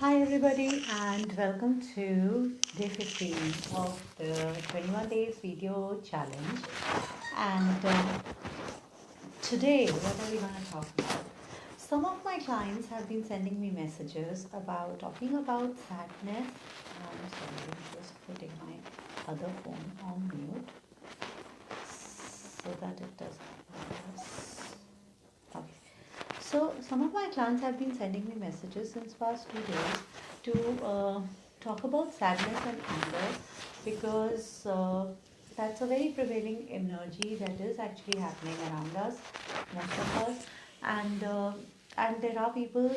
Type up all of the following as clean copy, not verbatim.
Hi everybody and welcome to day 15 of the 21 days video challenge. And today what are we going to talk about? Some of my clients have been sending me messages about talking about sadness. Sorry, I'm just putting my other phone on mute so that it doesn't. Okay. So some of my clients have been sending me messages since past 2 days to talk about sadness and anger because that's a very prevailing energy that is actually happening around us, most of us, and there are people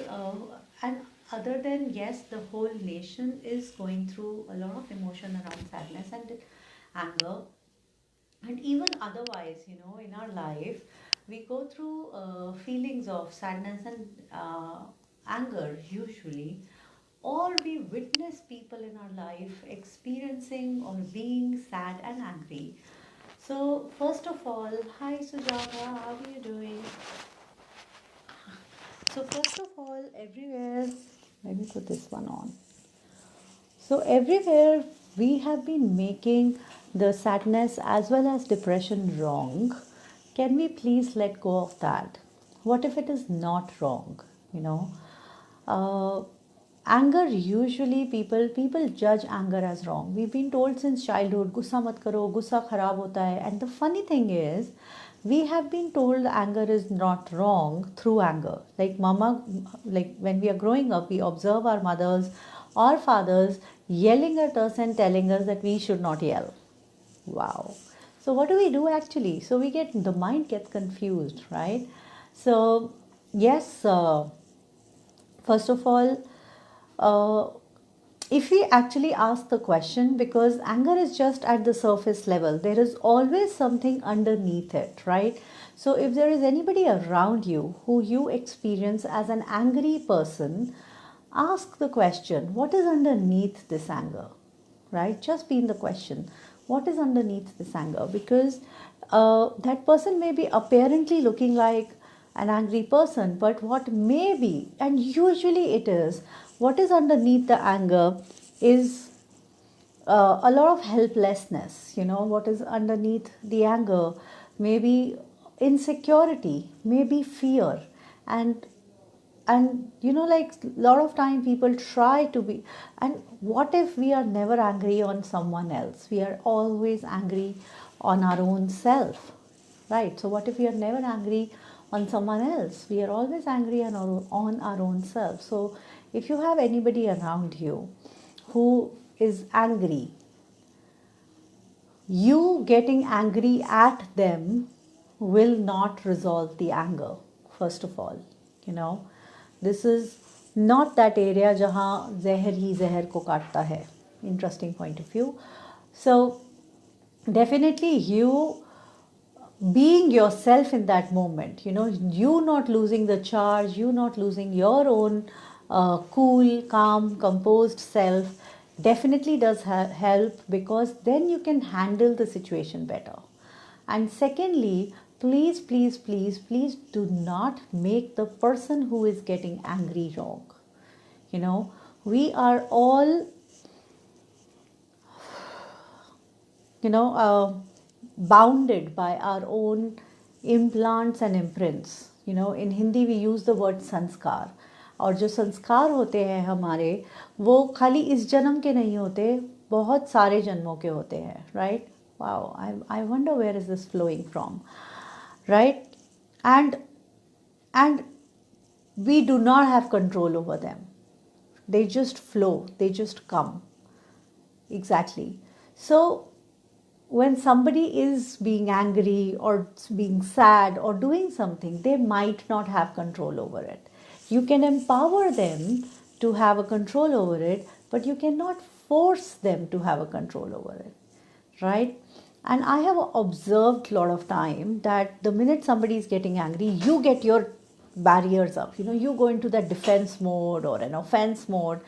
and other than yes, the whole nation is going through a lot of emotion around sadness and anger, and even otherwise, in our life we go through feelings of sadness and anger usually, or we witness people in our life experiencing or being sad and angry. So first of all, hi Sujata, how are you doing? So first of all, everywhere, let me put this one on. So, everywhere we have been making the sadness as well as depression wrong. Can we please let go of that? What if it is not wrong? You know, uh, anger usually people judge anger as wrong. We've been told since childhood, gussa mat karo, gussa kharab hota hai. And the funny thing is, we have been told anger is not wrong through anger. Like mama, like when we are growing up, we observe our mothers or fathers yelling at us and telling us that we should not yell. Wow. So what do we do actually? So the mind gets confused, right? So yes, first of all, uh, if we actually ask the question, because anger is just at the surface level, there is always something underneath it, right? So if there is anybody around you who you experience as an angry person, ask the question, what is underneath this anger? Right? Just be in the question, what is underneath this anger? Because that person may be apparently looking like an angry person, but what may be, and usually it is, what is underneath the anger is a lot of helplessness. What is underneath the anger? Maybe insecurity, maybe fear, and like a lot of time people try to be, and what if we are never angry on someone else? We are always angry on our own self, right? So what if we are never angry on someone else? We are always angry on our own self. So if you have anybody around you who is angry, you getting angry at them will not resolve the anger. First of all, you know this is not that area jahan zehar hi zehar ko kaatta hai. Interesting point of view. So definitely you being yourself in that moment, you not losing the charge, you not losing your own cool, calm, composed self definitely does help, because then you can handle the situation better. And secondly, please, please, please, please do not make the person who is getting angry wrong. We are all bounded by our own implants and imprints. In Hindi we use the word संस्कार, और जो संस्कार होते हैं हमारे, वो खाली इस जन्म के नहीं होते, बहुत सारे जन्मों के होते हैं, right? Wow, I wonder where is this flowing from, right? And we do not have control over them. They just flow, they just come. Exactly. So when somebody is being angry or being sad or doing something, they might not have control over it. You can empower them to have a control over it, but you cannot force them to have a control over it, right? And I have observed a lot of time that the minute somebody is getting angry, you get your barriers up. You go into that defense mode or an offense mode,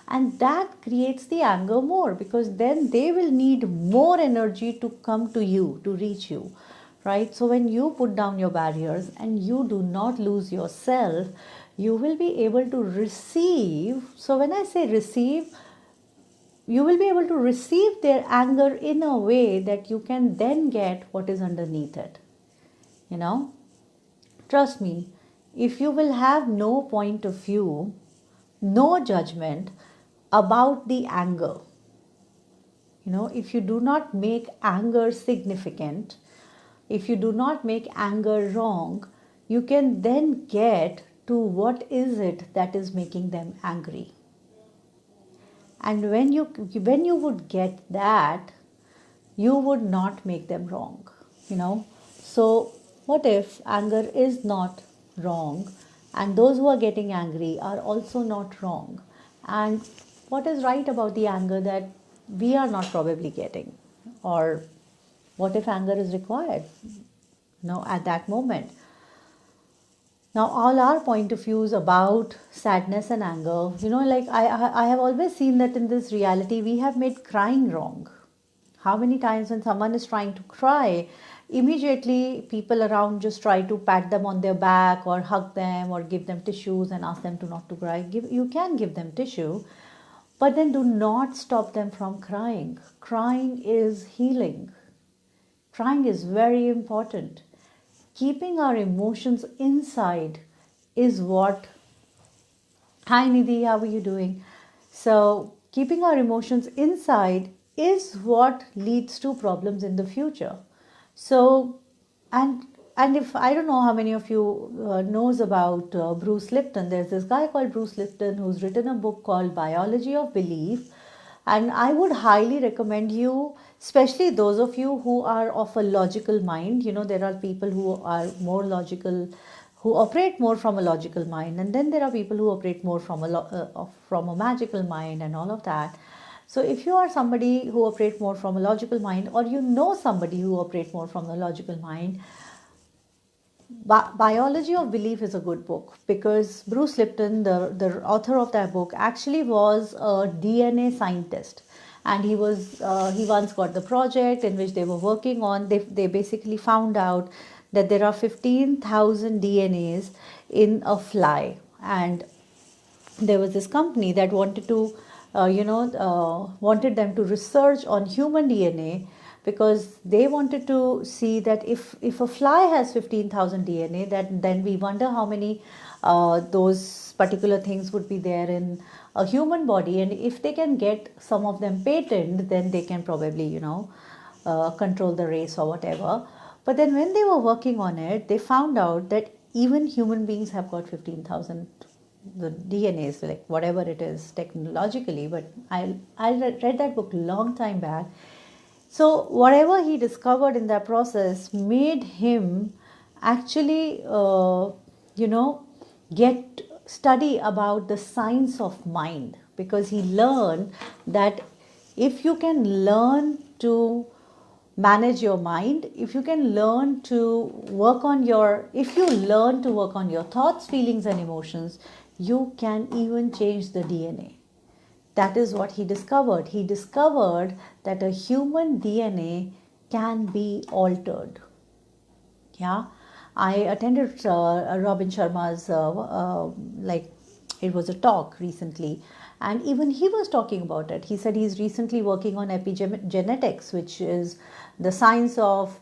and that creates the anger more, because then they will need more energy to come to you, to reach you, right? So when you put down your barriers and you do not lose yourself, you will be able to receive. So when I say receive, you will be able to receive their anger in a way that you can then get what is underneath it. You know, trust me, if you will have no point of view, no judgment about the anger, if you do not make anger significant, if you do not make anger wrong, you can then get to what is it that is making them angry. And when you would get that, you would not make them wrong. So what if anger is not wrong, and those who are getting angry are also not wrong? And what is right about the anger that we are not probably getting? Or what if anger is required at that moment? Now, all our point of views about sadness and anger, like I have always seen that in this reality, we have made crying wrong. How many times when someone is trying to cry, immediately people around just try to pat them on their back or hug them or give them tissues and ask them to not to cry. You can give them tissue, but then do not stop them from crying. Crying is healing. Crying is very important. Keeping our emotions inside is what. Hi Nidhi, how are you doing? So, keeping our emotions inside is what leads to problems in the future. So, and if I don't know how many of you knows about Bruce Lipton. There's this guy called Bruce Lipton who's written a book called Biology of Belief, and I would highly recommend you, especially those of you who are of a logical mind. There are people who are more logical, who operate more from a logical mind, and then there are people who operate more from a magical mind and all of that. So if you are somebody who operates more from a logical mind, or somebody who operates more from a logical mind, Biology of Belief is a good book, because Bruce Lipton, the author of that book, actually was a DNA scientist, and he once got the project in which they were working on. They basically found out that there are 15,000 DNAs in a fly, and there was this company that wanted them to research on human DNA, because they wanted to see that if a fly has 15,000 DNA, then we wonder how many those particular things would be there in a human body, and if they can get some of them patented, then they can probably control the race or whatever. But then when they were working on it, they found out that even human beings have got 15,000 the DNAs, like whatever it is technologically. But I read that book long time back. So whatever he discovered in that process made him actually, get study about the science of mind, because he learned that if you can learn to manage your mind, if you learn to work on your thoughts, feelings and emotions, you can even change the DNA. That is what he discovered. He discovered that a human DNA can be altered. Yeah, I attended Robin Sharma's it was a talk recently, and even he was talking about it. He said he's recently working on epigenetics, which is the science of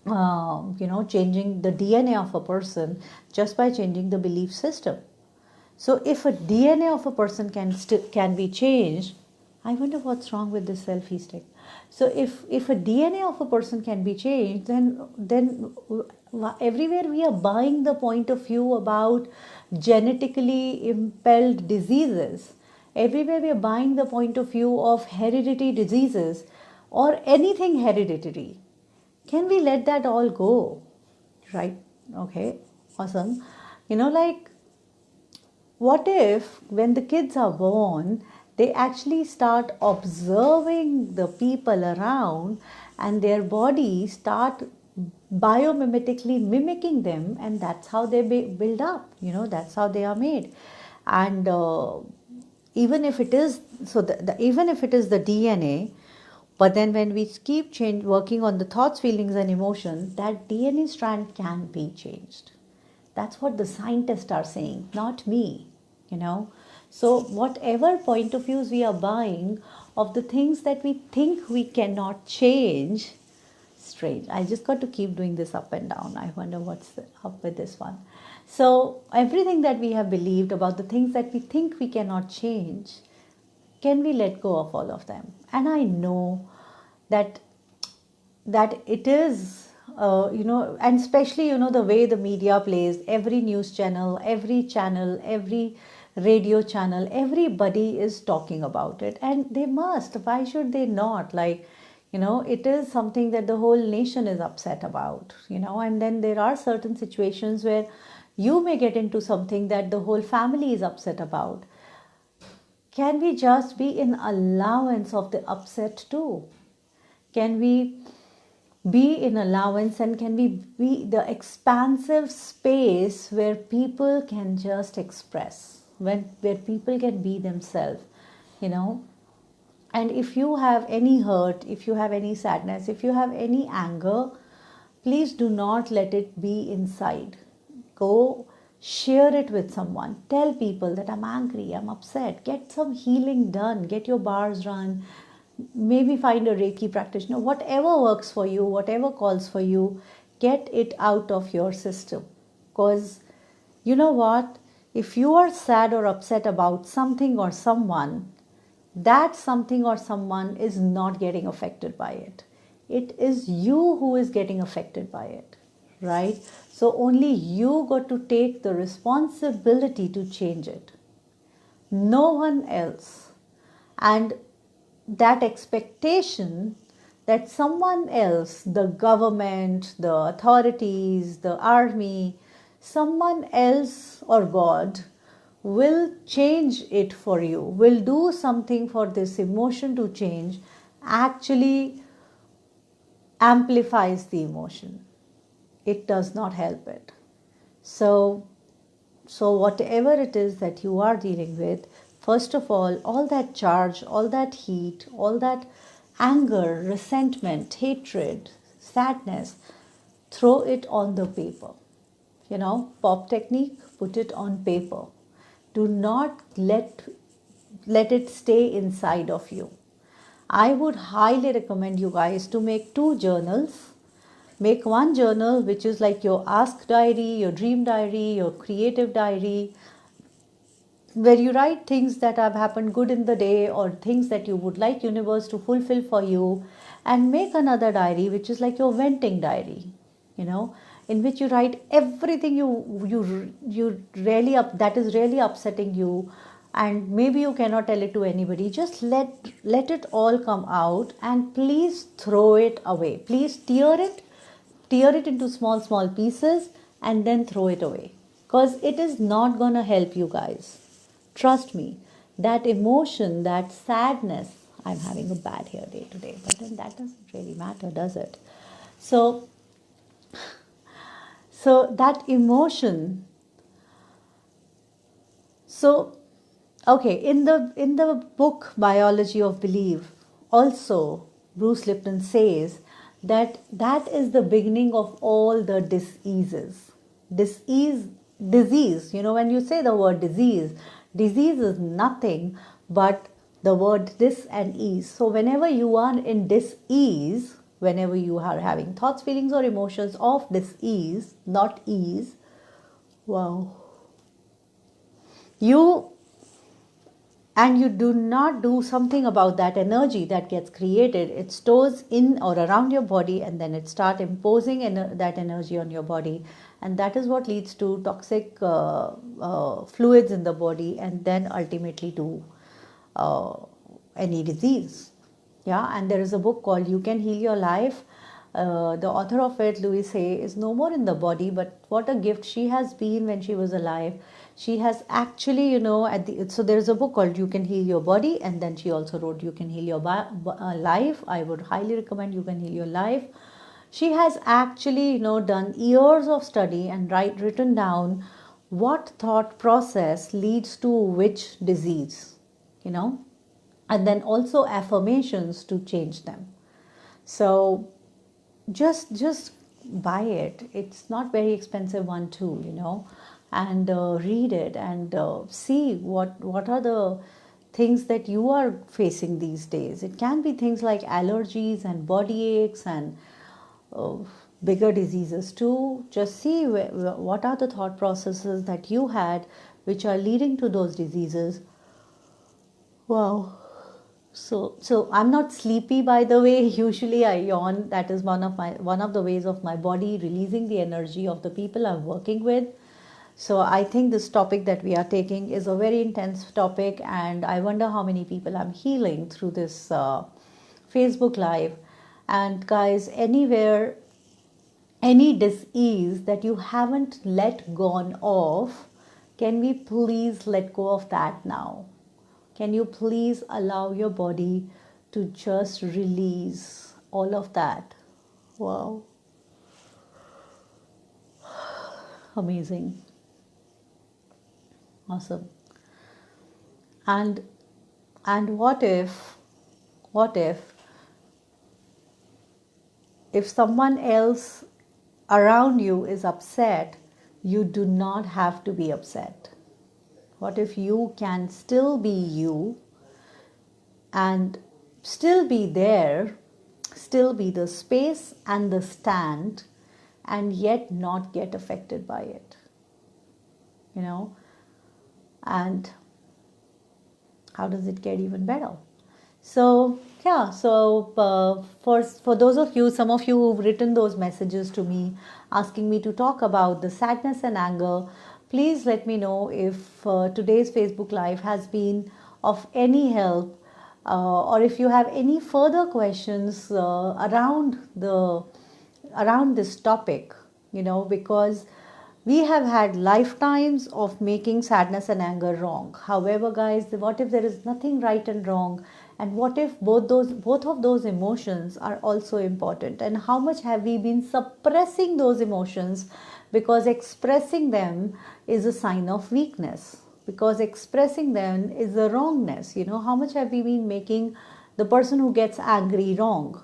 changing the DNA of a person just by changing the belief system. So if a DNA of a person can be changed, I wonder what's wrong with this selfie stick. So if a DNA of a person can be changed, then everywhere we are buying the point of view about genetically impelled diseases. Everywhere we are buying the point of view of hereditary diseases or anything hereditary. Can we let that all go? Right? Okay. Awesome. What if when the kids are born, they actually start observing the people around and their bodies start biomimetically mimicking them, and that's how they build up, that's how they are made. And even if it is even if it is the DNA, but then when we keep working on the thoughts, feelings and emotions, that DNA strand can be changed. That's what the scientists are saying, not me, you know. So whatever point of views we are buying of the things that we think we cannot change, strange. I just got to keep doing this up and down. I wonder what's up with this one. So everything that we have believed about the things that we think we cannot change, can we let go of all of them? And I know that it is and especially the way the media plays, every news channel, every radio channel, everybody is talking about it, and they must. Why should they not? Like, it is something that the whole nation is upset about, and then there are certain situations where you may get into something that the whole family is upset about. Can we just be in allowance of the upset too? Can we be in allowance, and can we be the expansive space where people can just express, where people can be themselves, and if you have any hurt, if you have any sadness, if you have any anger, please do not let it be inside. Go share it with someone. Tell people that I'm angry, I'm upset. Get some healing done. Get your bars run. Maybe find a Reiki practitioner. Whatever works for you, whatever calls for you, get it out of your system. Because you know what? If you are sad or upset about something or someone, that something or someone is not getting affected by it. It is you who is getting affected by it, right? So only you got to take the responsibility to change it. No one else. And that expectation that someone else, the government, the authorities, the army, someone else or God will change it for you, will do something for this emotion to change, actually amplifies the emotion. It does not help it. So whatever it is that you are dealing with, first of all that charge, all that heat, all that anger, resentment, hatred, sadness, throw it on the paper. Pop technique, put it on paper. Do not let it stay inside of you. I would highly recommend you guys to make 2 journals. Make one journal which is like your ask diary, your dream diary, your creative diary, where you write things that have happened good in the day or things that you would like universe to fulfill for you. And make another diary which is like your venting diary, in which you write everything you really that is really upsetting you, and maybe you cannot tell it to anybody. Just let it all come out, and please throw it away. Please tear it into small pieces, and then throw it away, because it is not going to help you guys. Trust me, that emotion, that sadness, I'm having a bad hair day today, but then that doesn't really matter, does it? So that emotion, okay, in the book Biology of Belief, also Bruce Lipton says that is the beginning of all the diseases. Disease, when you say the word disease is nothing but the word dis and ease. So whenever you are in dis-ease, whenever you are having thoughts, feelings or emotions of dis-ease, not ease, wow, you do not do something about that energy that gets created, it stores in or around your body, and then it starts imposing that energy on your body, and that is what leads to toxic fluids in the body, and then ultimately to any disease. Yeah, and there is a book called You Can Heal Your Life. The author of it, Louise Hay, is no more in the body, but what a gift she has been when she was alive. She has actually, so there's a book called You Can Heal Your Body, and then she also wrote You Can Heal Your Life. I would highly recommend You Can Heal Your Life. She has actually, done years of study and written down what thought process leads to which disease, and then also affirmations to change them. So just buy it. It's not very expensive one too, and read it and see what are the things that you are facing these days. It can be things like allergies and body aches and uh, bigger diseases too. Just see what are the thought processes that you had which are leading to those diseases. Wow. So I'm not sleepy, by the way. Usually I yawn. That is one of the ways of my body releasing the energy of the people I'm working with. So I think this topic that we are taking is a very intense topic, and I wonder how many people I'm healing through this Facebook Live. And guys, anywhere, any disease that you haven't let gone of, can we please let go of that now? Can you please allow your body to just release all of that? Wow, amazing, awesome. And and what if someone else around you is upset, you do not have to be upset. What if you can still be you and still be there, still be the space and the stand, and yet not get affected by it? You know, and how does it get even better? So yeah, so for those of you, some of you who've written those messages to me asking me to talk about the sadness and anger, please let me know if today's Facebook Live has been of any help, or if you have any further questions around this topic, because we have had lifetimes of making sadness and anger wrong. However, guys, what if there is nothing right and wrong? And what if both of those emotions are also important? And how much have we been suppressing those emotions because expressing them is a sign of weakness? Because expressing them is a wrongness. How much have we been making the person who gets angry wrong?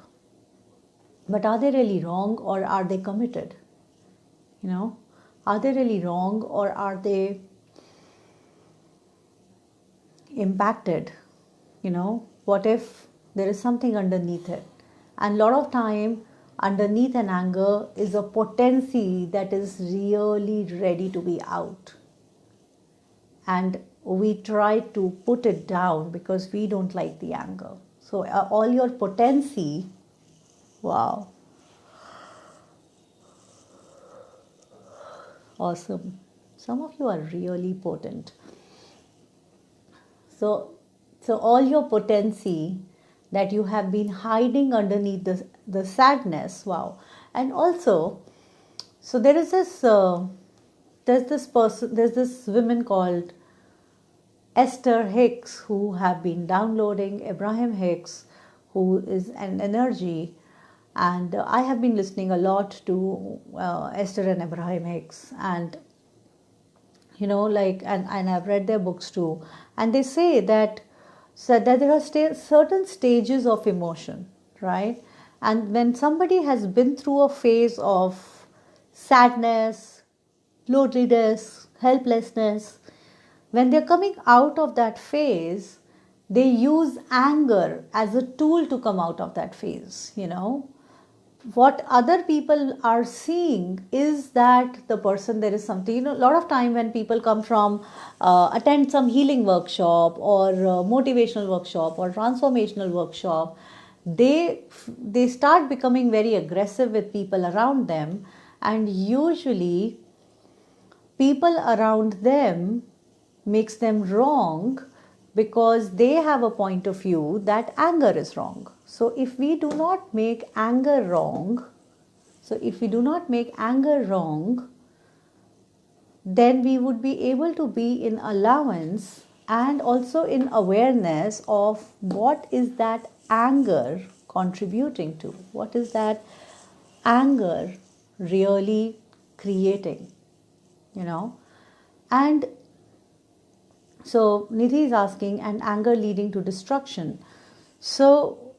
But are they really wrong, or are they committed? Are they really wrong, or are they impacted? What if there is something underneath it? And a lot of time underneath an anger is a potency that is really ready to be out, and we try to put it down because we don't like the anger. So all your potency, wow, awesome. Some of you are really potent. So all your potency that you have been hiding underneath the sadness, wow. And also, so there's this woman called Esther Hicks, who have been downloading Abraham Hicks, who is an energy. And I have been listening a lot to Esther and Abraham Hicks, and and I've read their books too. And they say that there are certain stages of emotion, right? And when somebody has been through a phase of sadness, loneliness, helplessness, when they're coming out of that phase, they use anger as a tool to come out of that phase. What other people are seeing is that the person, there is something, a lot of time when people come from attend some healing workshop or motivational workshop or transformational workshop, they start becoming very aggressive with people around them, and usually people around them makes them wrong because they have a point of view that anger is wrong. So if we do not make anger wrong, then we would be able to be in allowance and also in awareness of what is that anger contributing to, what is that anger really creating, and so Nidhi is asking, and anger leading to destruction. So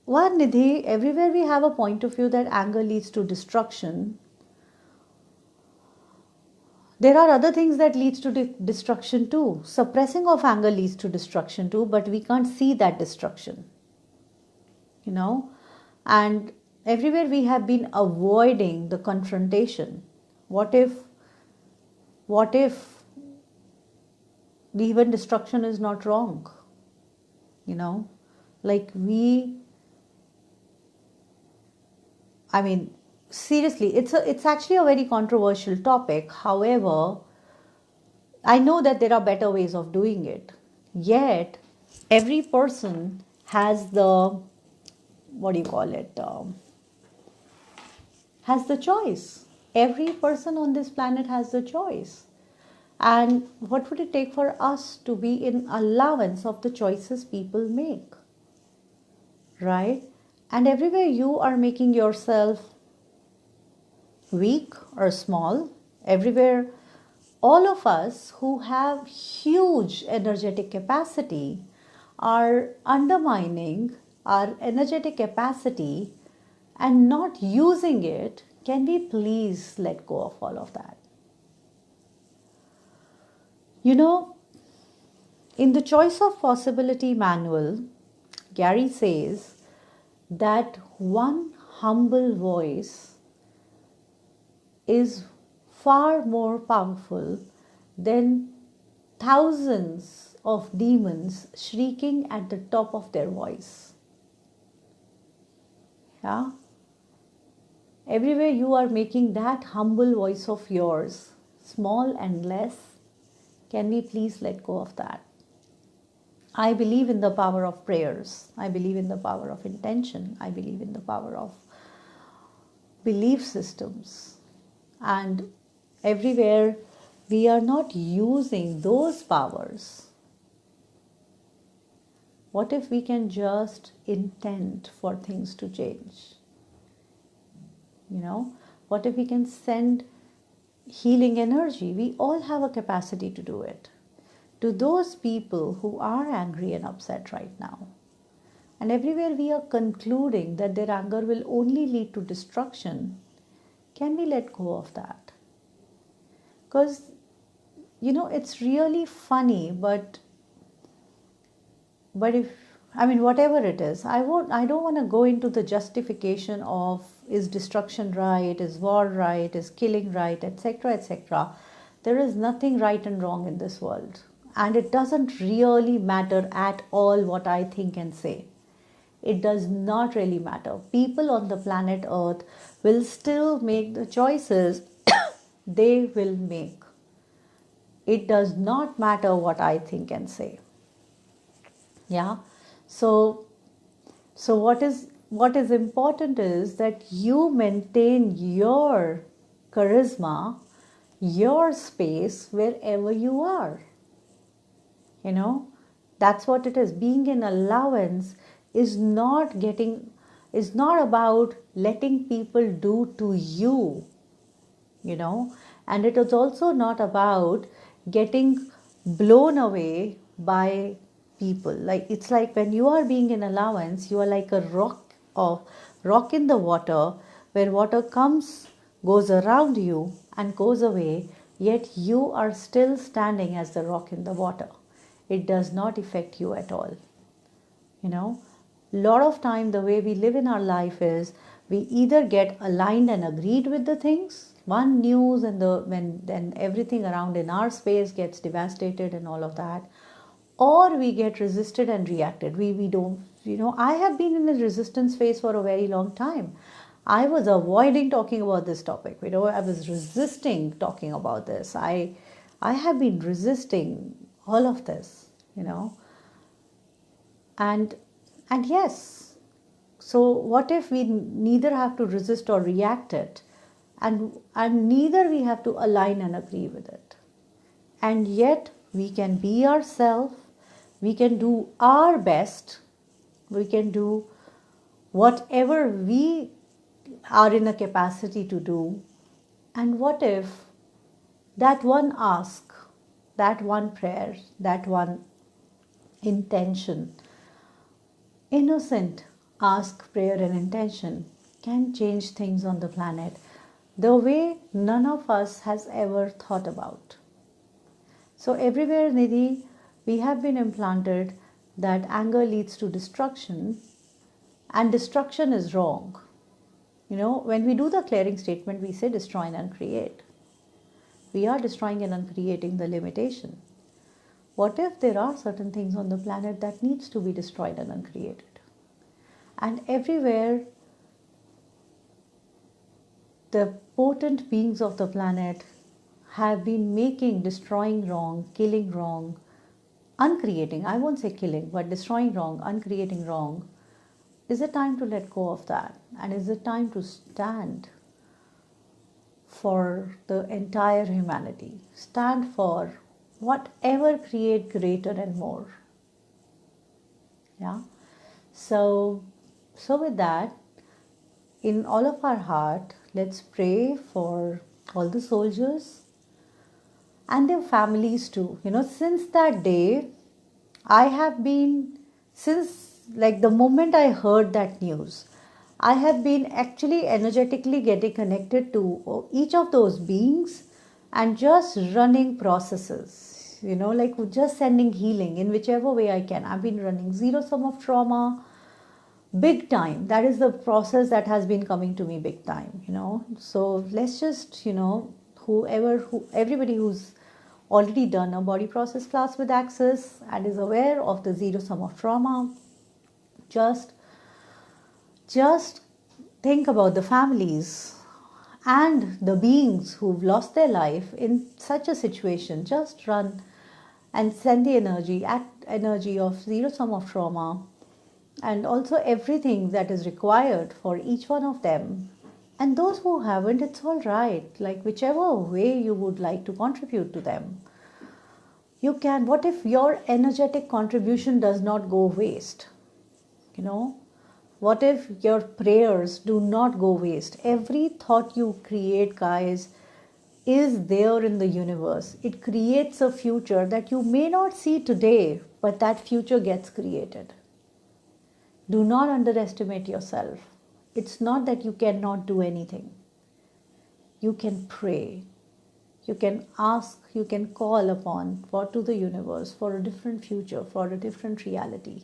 one, Nidhi, everywhere we have a point of view that anger leads to destruction. There are other things that leads to destruction too. Suppressing of anger leads to destruction too, but we can't see that destruction, you know. And everywhere we have been avoiding the confrontation. What if the even destruction is not wrong? You know, like I mean, seriously, it's actually a very controversial topic. However, I know that there are better ways of doing it. Yet, every person has the, what do you call it, has the choice. Every person on this planet has the choice. And what would it take for us to be in allowance of the choices people make? Right? And everywhere you are making yourself weak or small, everywhere all of us who have huge energetic capacity are undermining our energetic capacity and not using it. Can we please let go of all of that? You know, in the Choice of Possibility manual, Gary says that one humble voice is far more powerful than thousands of demons shrieking at the top of their voice. Yeah? Everywhere you are making that humble voice of yours small and less, can we please let go of that? I believe in the power of prayers. I believe in the power of intention. I believe in the power of belief systems. And everywhere we are not using those powers, what if we can just intend for things to change? You know, what if we can send healing energy? We all have a capacity to do it. To those people who are angry and upset right now, and everywhere we are concluding that their anger will only lead to destruction, can we let go of that? Because, you know, it's really funny, but if, I mean, whatever it is, I don't want to go into the justification of is destruction right, is war right, is killing right, etc., etc. There is nothing right and wrong in this world, and it doesn't really matter at all what I think and say. It does not really matter. People on the planet Earth will still make the choices they will make. It does not matter what I think and say. Yeah. So what is important is that you maintain your charisma, your space wherever you are. You know, that's what it is. Being in allowance is not about letting people do to you, you know, and it is also not about getting blown away by people. Like, it's like when you are being in allowance, you are like a rock in the water, where water comes, goes around you and goes away, yet you are still standing as the rock in the water. It does not affect you at all. You know, a lot of time the way we live in our life is we either get aligned and agreed with the things, one news, and then everything around in our space gets devastated and all of that, or we get resisted and reacted. We don't, you know, I have been in a resistance phase for a very long time. I was avoiding talking about this topic. You know, I was resisting talking about this. I have been resisting all of this, you know. And yes, so what if we neither have to resist or react it, and neither we have to align and agree with it, and yet we can be ourselves, we can do our best, we can do whatever we are in a capacity to do. And what if that one ask, that one prayer, that one intention, innocent, ask, prayer, and intention can change things on the planet the way none of us has ever thought about. So, everywhere, Nidhi, we have been implanted that anger leads to destruction, and destruction is wrong. When we do the clearing statement, we say destroy and uncreate. We are destroying and uncreating the limitation. What if there are certain things on the planet that needs to be destroyed and uncreated? And everywhere, the potent beings of the planet have been making destroying wrong, killing wrong, uncreating, I won't say killing, but destroying wrong, uncreating wrong. Is it time to let go of that? And is it time to stand for the entire humanity? Stand for whatever create greater and more. Yeah. So with that, in all of our heart, let's pray for all the soldiers and their families too. Since that day, I have been, since like the moment I heard that news, I have been actually energetically getting connected to each of those beings and just running processes, like just sending healing in whichever way I can. I've been running zero sum of trauma big time. That is the process that has been coming to me big time. So let's just, everybody who's already done a body process class with Access and is aware of the zero sum of trauma, just think about the families and the beings who've lost their life in such a situation. Just run and send the energy of zero sum of trauma, and also everything that is required for each one of them. And those who haven't, it's all right. Like whichever way you would like to contribute to them, you can. What if your energetic contribution does not go waste? What if your prayers do not go waste? Every thought you create, guys, is there in the universe. It creates a future that you may not see today, but that future gets created. Do not underestimate yourself. It's not that you cannot do anything. You can pray. You can ask, you can call upon to the universe for a different future, for a different reality.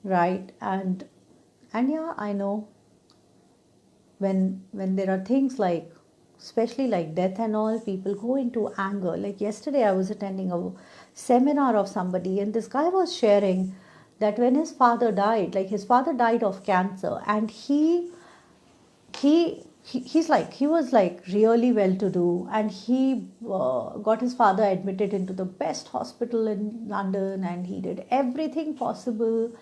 Right? And yeah, I know when there are things like, especially like death and all, people go into anger. Like yesterday I was attending a seminar of somebody, and this guy was sharing that when his father died, like his father died of cancer, and he was like really well to do, and he got his father admitted into the best hospital in London, and he did everything possible.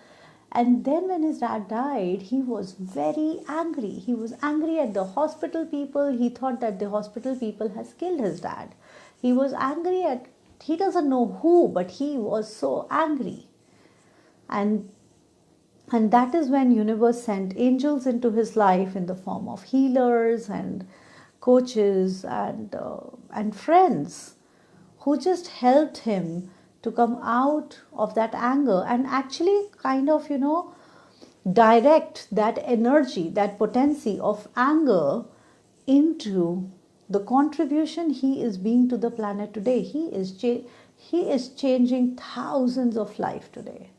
And then when his dad died, he was very angry. He was angry at the hospital people. He thought that the hospital people has killed his dad. He was angry at, he doesn't know who, but he was so angry. And that is when universe sent angels into his life in the form of healers and coaches and friends who just helped him to come out of that anger and actually kind of, direct that energy, that potency of anger into the contribution he is being to the planet today. He is changing thousands of lives today,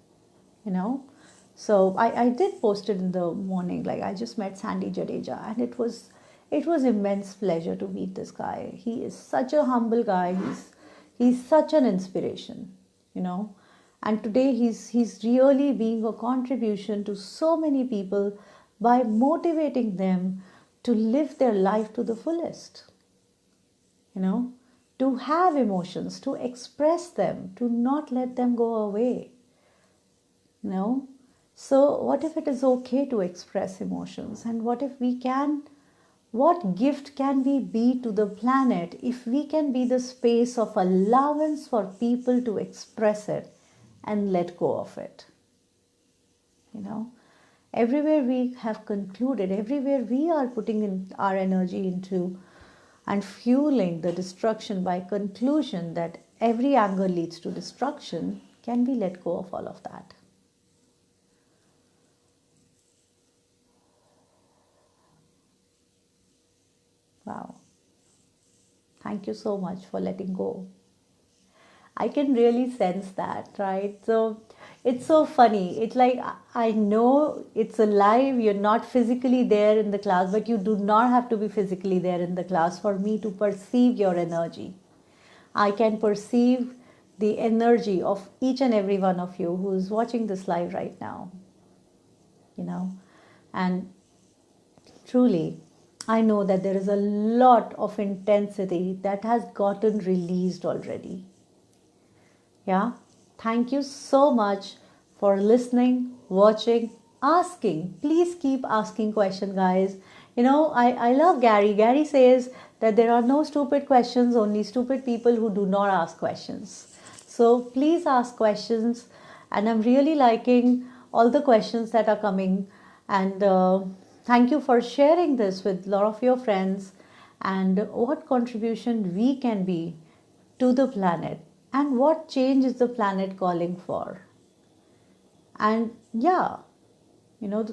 So I did post it in the morning. Like I just met Sandy Jadeja, and it was immense pleasure to meet this guy. He is such a humble guy. He's such an inspiration, And today he's really being a contribution to so many people by motivating them to live their life to the fullest. To have emotions, to express them, to not let them go away. So what if it is okay to express emotions? And what gift can we be to the planet if we can be the space of allowance for people to express it and let go of it? Everywhere we have concluded, everywhere we are putting in our energy into and fueling the destruction by conclusion that every anger leads to destruction, can we let go of all of that? Wow. Thank you so much for letting go. I can really sense that, right? So it's so funny. It's like I know it's alive. You're not physically there in the class, but you do not have to be physically there in the class for me to perceive your energy. I can perceive the energy of each and every one of you who is watching this live right now, you know. And truly, I know that there is a lot of intensity that has gotten released already. Yeah. Thank you so much for listening, watching, asking. Please keep asking questions, guys. I love Gary. Gary says that there are no stupid questions, only stupid people who do not ask questions. So please ask questions. And I'm really liking all the questions that are coming. And thank you for sharing this with a lot of your friends and what contribution we can be to the planet and what change is the planet calling for. And yeah, you know,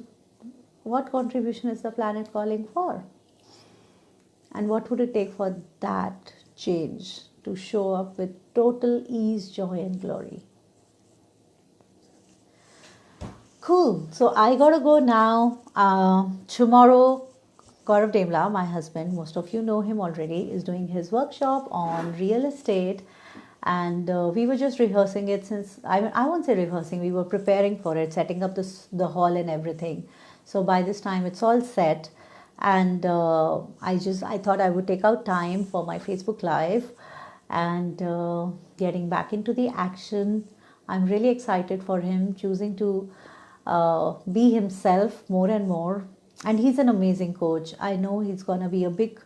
what contribution is the planet calling for? And what would it take for that change to show up with total ease, joy, and glory? Cool. So I gotta go now. Tomorrow, Gaurav Dembla, my husband, most of you know him already, is doing his workshop on real estate. And we were just rehearsing it since, I won't say rehearsing, we were preparing for it, setting up the hall and everything. So by this time, it's all set. And I thought I would take out time for my Facebook Live and getting back into the action. I'm really excited for him choosing to be himself more and more. And he's an amazing coach. I know he's going to be a big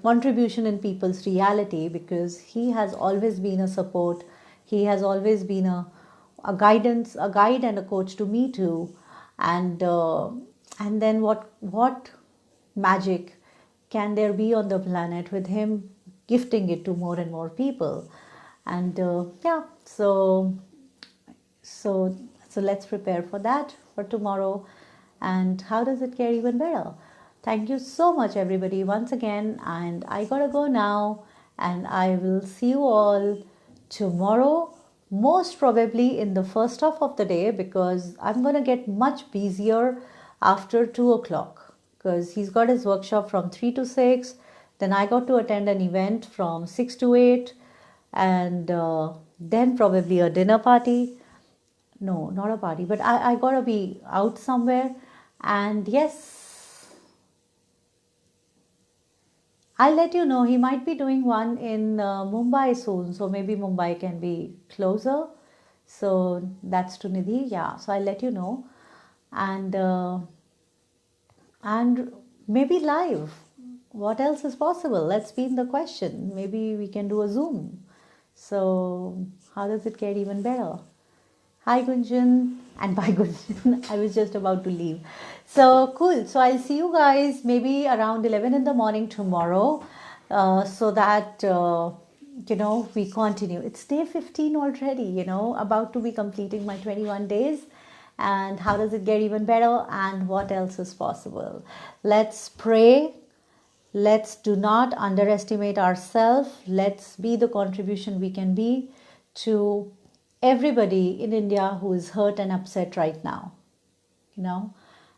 contribution in people's reality because he has always been a support. He has always been a guidance, a guide and a coach to me too. And then what magic can there be on the planet with him gifting it to more and more people? And yeah, so let's prepare for that for tomorrow. And how does it get even better? Thank you so much, everybody, once again. And I gotta go now. And I will see you all tomorrow, most probably in the first half of the day, because I'm gonna get much busier after 2 o'clock. Because he's got his workshop from 3 to 6. Then I got to attend an event from 6 to 8. And then probably a dinner party. No, not a party, but I gotta be out somewhere. And yes, I'll let you know. He might be doing one in Mumbai soon, so maybe Mumbai can be closer. So that's to Nidhi, yeah. So I'll let you know, and maybe live. What else is possible? Let's be in the question. Maybe we can do a Zoom. So how does it get even better? Hi Gunjan, and bye Gunjan. I was just about to leave. So cool. So I'll see you guys maybe around 11 in the morning tomorrow, so that we continue. It's day 15 already. About to be completing my 21 days. And how does it get even better? And what else is possible? Let's pray. Let's do not underestimate ourselves. Let's be the contribution we can be to everybody in India who is hurt and upset right now,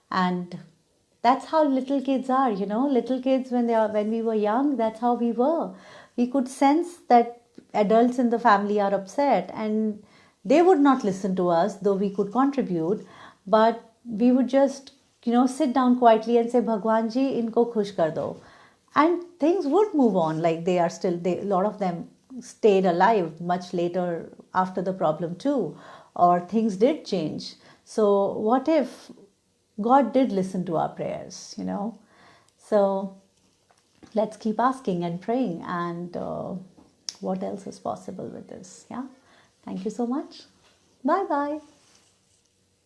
and that's how little kids are, little kids when we were young, that's how we were. We could sense that adults in the family are upset and they would not listen to us, though we could contribute, but we would just, sit down quietly and say, Bhagwan ji, inko khush kar do. And things would move on, like a lot of them stayed alive much later after the problem too, or things did change. So what if God did listen to our prayers, So let's keep asking and praying, and what else is possible with this? Yeah. Thank you so much. Bye bye.